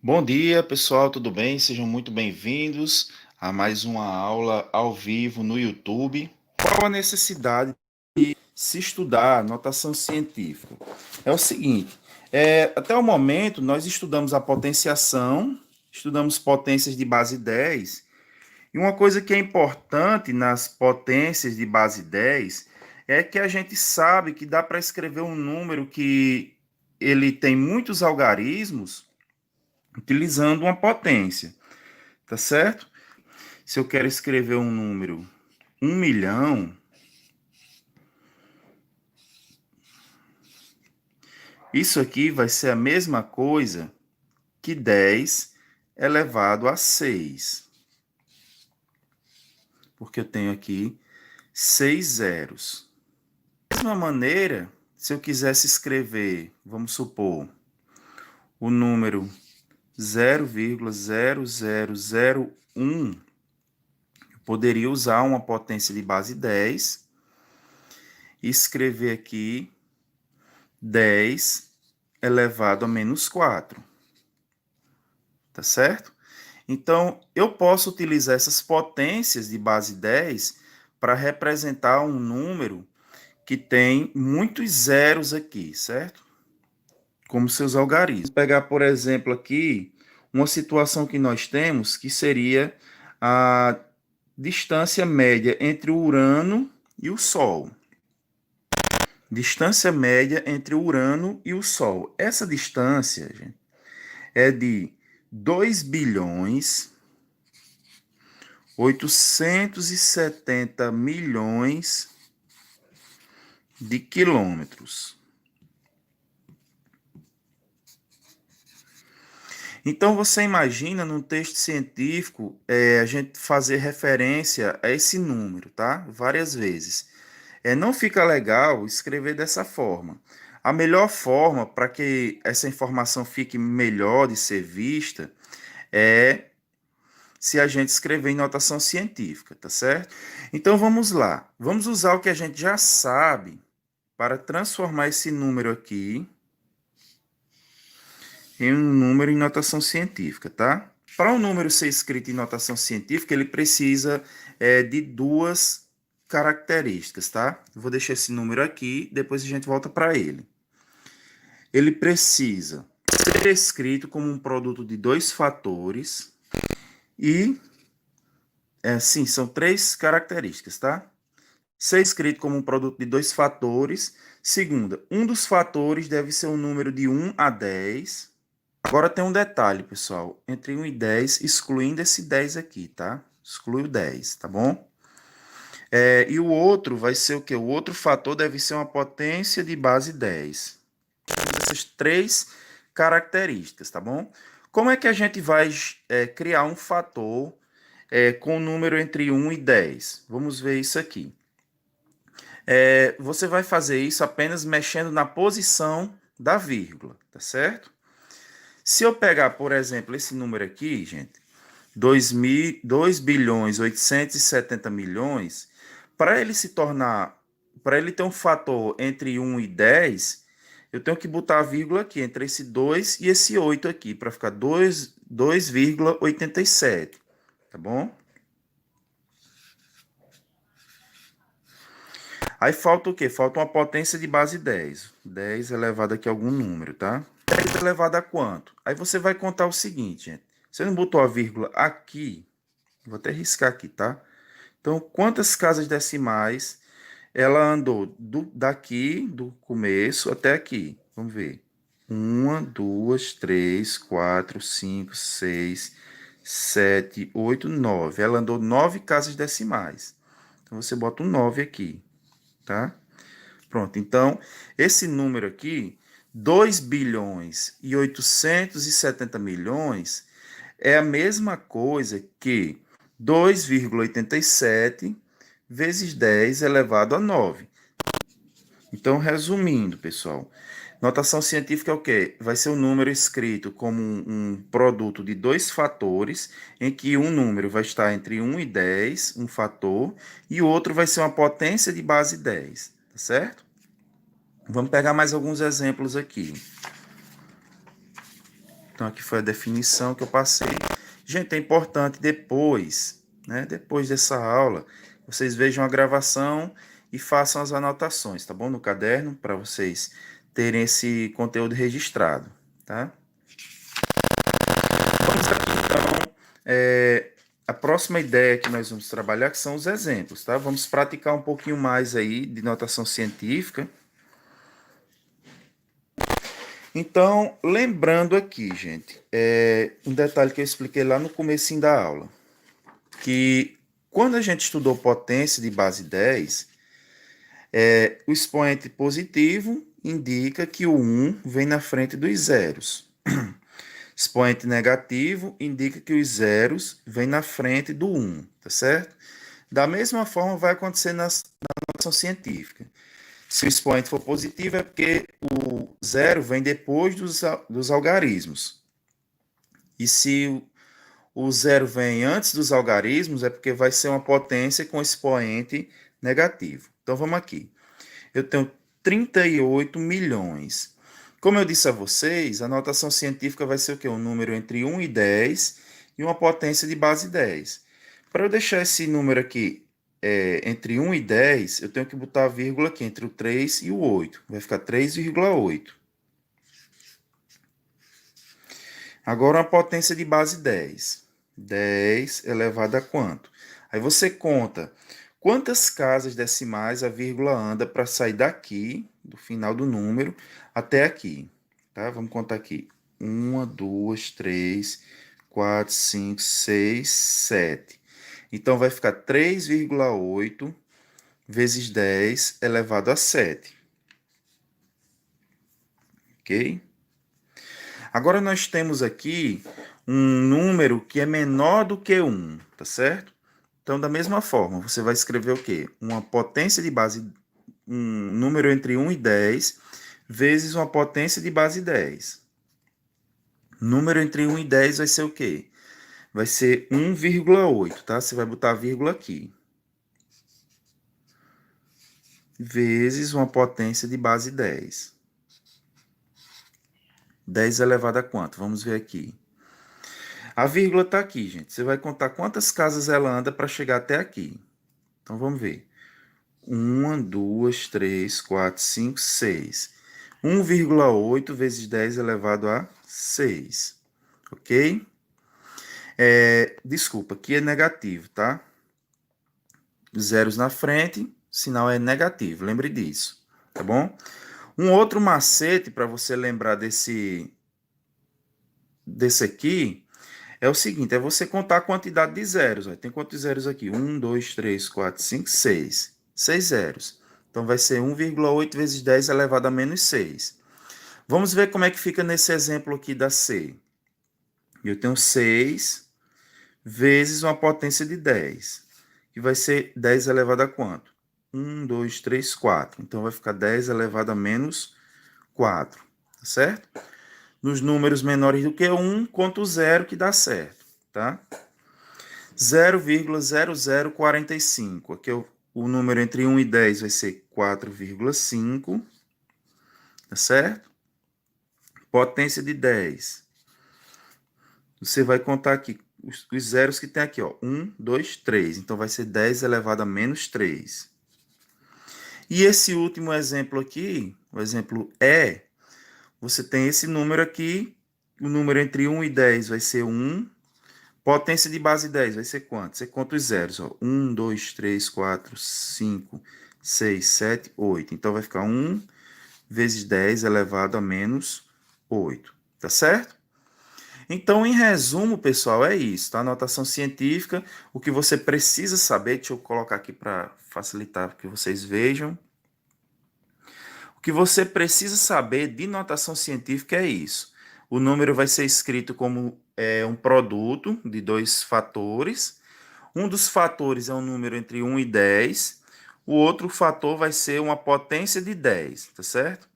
Bom dia, pessoal, tudo bem? Sejam muito bem-vindos a mais uma aula ao vivo no YouTube. Qual a necessidade de se estudar notação científica? É o seguinte, até o momento nós estudamos a potenciação, estudamos potências de base 10, e uma coisa que é importante nas potências de base 10 é que a gente sabe que dá para escrever um número que ele tem muitos algarismos utilizando uma potência, tá certo? Se eu quero escrever um número 1.000.000, isso aqui vai ser a mesma coisa que 10 elevado a 6, porque eu tenho aqui 6 zeros. Da mesma maneira, se eu quisesse escrever, vamos supor, o número 0,0001, eu poderia usar uma potência de base 10 e escrever aqui 10 elevado a menos 4. Tá certo? Então, eu posso utilizar essas potências de base 10 para representar um número que tem muitos zeros aqui, certo? Como seus algarismos. Vou pegar, por exemplo, aqui, uma situação que nós temos, que seria a distância média entre o Urano e o Sol. Distância média entre o Urano e o Sol. Essa distância, gente, é de 2 bilhões 870 milhões de quilômetros. Então você imagina num texto científico a gente fazer referência a esse número, tá? Várias vezes. Não fica legal escrever dessa forma. A melhor forma para que essa informação fique melhor de ser vista é se a gente escrever em notação científica, tá certo? Então vamos lá. Vamos usar o que a gente já sabe para transformar esse número aqui em um número em notação científica, tá? Para um número ser escrito em notação científica, ele precisa de duas características, tá? Eu vou deixar esse número aqui, depois a gente volta para ele. Ele precisa ser escrito como um produto de dois fatores e, sim, são três características, tá? Ser escrito como um produto de dois fatores. Segunda, um dos fatores deve ser um número de 1 a 10. Agora tem um detalhe, pessoal. Entre 1 e 10, excluindo esse 10 aqui, tá? Exclui o 10, tá bom? E o outro vai ser o quê? O outro fator deve ser uma potência de base 10. Essas três características, tá bom? Como é que a gente vai criar um fator com um número entre 1 e 10? Vamos ver isso aqui. Você vai fazer isso apenas mexendo na posição da vírgula, tá certo? Se eu pegar, por exemplo, esse número aqui, gente, 2 bilhões 870 milhões, para ele se tornar, para ele ter um fator entre 1 e 10, eu tenho que botar a vírgula aqui, entre esse 2 e esse 8 aqui, para ficar 2,87, tá bom? Aí falta o quê? Falta uma potência de base 10. 10 elevado aqui a algum número, tá? 10 elevado a quanto? Aí você vai contar o seguinte, gente. Você não botou a vírgula aqui? Vou até riscar aqui, tá? Então, quantas casas decimais ela andou daqui, do começo, até aqui? Vamos ver. 1, 2, 3, 4, 5, 6, 7, 8, 9. Ela andou 9 casas decimais. Então, você bota um 9 aqui, tá? Pronto, então, esse número aqui, 2 bilhões e 870 milhões, é a mesma coisa que 2,87 vezes 10 elevado a 9. Então, resumindo, pessoal, notação científica é o quê? Vai ser um número escrito como um produto de dois fatores, em que um número vai estar entre 1 e 10, um fator, e o outro vai ser uma potência de base 10, tá certo? Vamos pegar mais alguns exemplos aqui. Então, aqui foi a definição que eu passei. Gente, é importante depois, né? Depois dessa aula, vocês vejam a gravação e façam as anotações, tá bom? No caderno, para vocês terem esse conteúdo registrado, tá? Vamos aqui, então, a próxima ideia que nós vamos trabalhar que são os exemplos, tá? Vamos praticar um pouquinho mais aí de notação científica. Então, lembrando aqui, gente, um detalhe que eu expliquei lá no comecinho da aula, que quando a gente estudou potência de base 10, o expoente positivo indica que o 1 vem na frente dos zeros. Expoente negativo indica que os zeros vêm na frente do 1, tá certo? Da mesma forma vai acontecer na notação científica. Se o expoente for positivo, é porque o zero vem depois dos algarismos. E se o zero vem antes dos algarismos, é porque vai ser uma potência com expoente negativo. Então, vamos aqui. Eu tenho 38 milhões. Como eu disse a vocês, a notação científica vai ser o quê? Um número entre 1 e 10 e uma potência de base 10. Para eu deixar esse número aqui entre 1 e 10, eu tenho que botar a vírgula aqui entre o 3 e o 8. Vai ficar 3,8. Agora, uma potência de base 10. 10 elevado a quanto? Aí você conta quantas casas decimais a vírgula anda para sair daqui, do final do número, até aqui. Tá? Vamos contar aqui. 1, 2, 3, 4, 5, 6, 7. Então, vai ficar 3,8 vezes 10 elevado a 7. Ok? Agora, nós temos aqui um número que é menor do que 1, tá certo? Então, da mesma forma, você vai escrever o quê? Uma potência de base, um número entre 1 e 10, vezes uma potência de base 10. Número entre 1 e 10 vai ser o quê? Vai ser 1,8, tá? Você vai botar a vírgula aqui. Vezes uma potência de base 10. 10 elevado a quanto? Vamos ver aqui. A vírgula está aqui, gente. Você vai contar quantas casas ela anda para chegar até aqui. Então, vamos ver. 1, 2, 3, 4, 5, 6. 1,8 vezes 10 elevado a 6. Ok? Desculpa, aqui é negativo, tá? Zeros na frente, sinal é negativo. Lembre disso, tá bom? Um outro macete para você lembrar desse aqui é o seguinte, é você contar a quantidade de zeros. Ó. Tem quantos zeros aqui? 1, 2, 3, 4, 5, 6. 6 zeros. Então, vai ser 1,8 vezes 10 elevado a menos 6. Vamos ver como é que fica nesse exemplo aqui da C. Eu tenho 6 vezes uma potência de 10, que vai ser 10 elevado a quanto? 1, 2, 3, 4. Então, vai ficar 10 elevado a menos 4, tá certo? Nos números menores do que 1, conta o zero que dá certo, tá? 0,0045. Aqui o número entre 1 e 10 vai ser 4,5, tá certo? Potência de 10. Você vai contar aqui os zeros que tem aqui, ó. 1, 2, 3. Então, vai ser 10 elevado a menos 3. E esse último exemplo aqui, o exemplo E, você tem esse número aqui, o número entre 1 e 10 vai ser 1. Potência de base 10 vai ser quanto? Você conta os zeros, ó. 1, 2, 3, 4, 5, 6, 7, 8. Então, vai ficar 1 vezes 10 elevado a menos 8. Tá certo? Então, em resumo, pessoal, é isso, tá? Notação científica, o que você precisa saber, deixa eu colocar aqui para facilitar que vocês vejam. O que você precisa saber de notação científica é isso. O número vai ser escrito como um produto de dois fatores. Um dos fatores é um número entre 1 e 10. O outro fator vai ser uma potência de 10, tá certo?